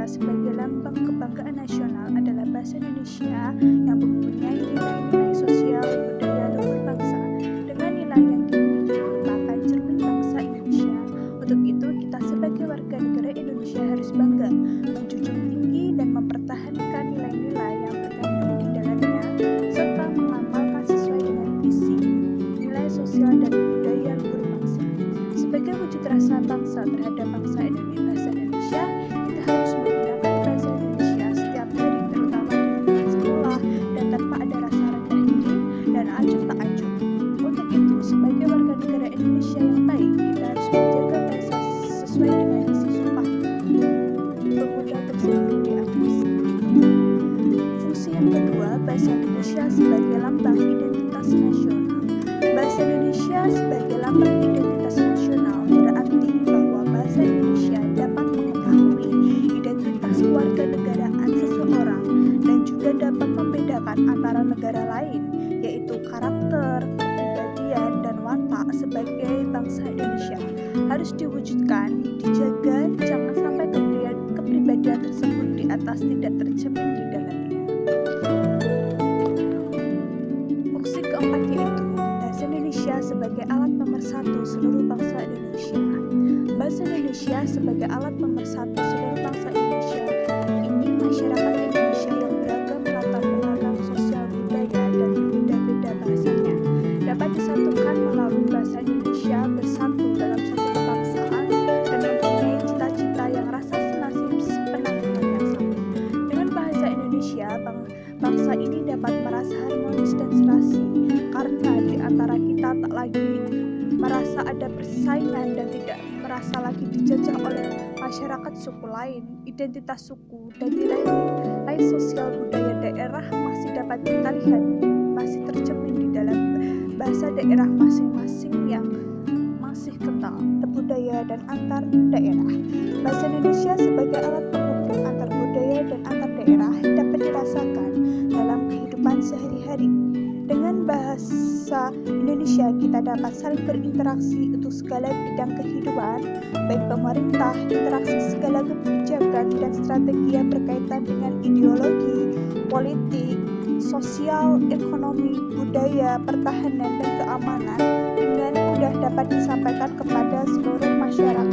Indonesia sebagai lambang kebanggaan nasional adalah bahasa Indonesia yang mempunyai nilai-nilai sosial, budaya, luhur bangsa dengan nilai yang dimiliki merupakan cermin bangsa Indonesia. Untuk itu, kita sebagai warga negara Indonesia harus bangga, menjunjung tinggi dan mempertahankan nilai-nilai yang terkandung di dalamnya, serta mengamalkan sesuai dengan visi, nilai sosial dan budaya luhur bangsa. Sebagai wujud rasa bangsa terhadap bahasa Indonesia, kita harus menggunakan bahasa Indonesia setiap hari, terutama di lingkungan sekolah, dan tanpa ada rasa rendah diri dan acuh tak acuh. Untuk itu, sebagai warga negara Indonesia yang baik, kita harus menjaga bahasa sesuai dengan isi sumpah pemuda tersebut di atas. Fungsi yang kedua, bahasa Indonesia sebagai lambang identitas nasional. Bahasa Indonesia sebagai lambang identitas nasional berarti bahwa bahasa Indonesia dapat mengetahui identitas kewarganegaraan seseorang dan juga dapat membedakan antara negara lain, yaitu karakter, kepribadian, dan watak sebagai bangsa Indonesia harus diwujudkan, dijaga, jangan sampai kepribadian tersebut di atas tidak tercermin di dalamnya. Fungsi keempat yaitu bahasa Indonesia sebagai alat pemersatu seluruh bangsa Indonesia. Bahasa Indonesia sebagai alat pemersatu seluruh bangsa Indonesia ini masyarakat Indonesia yang beragam latar belakang sosial budaya dan berbeda-beda bahasanya dapat disatukan melalui bahasa Indonesia, bersatu dalam satu kebangsaan dan mempunyai cita-cita yang rasa senasib sepenanggungan yang sama. Dengan bahasa Indonesia, bangsa ini dapat merasa harmonis dan serasi karena di antara kita tak lagi merasa ada persaingan dan tidak merasa lagi dijajah oleh masyarakat suku lain. Identitas suku dan nilai sosial budaya daerah masih dapat kita lihat, masih tercermin di dalam bahasa daerah masing-masing yang masih kental budaya dan antar daerah. Bahasa Indonesia sebagai alat penghubung antar budaya dan antar daerah dapat dirasakan dalam kehidupan sehari-hari. Dengan bahasa Indonesia kita dapat saling berinteraksi untuk segala bidang kehidupan, baik pemerintah, interaksi segala kebijakan dan strategi yang berkaitan dengan ideologi, politik, sosial, ekonomi, budaya, pertahanan, dan keamanan dengan mudah dapat disampaikan kepada seluruh masyarakat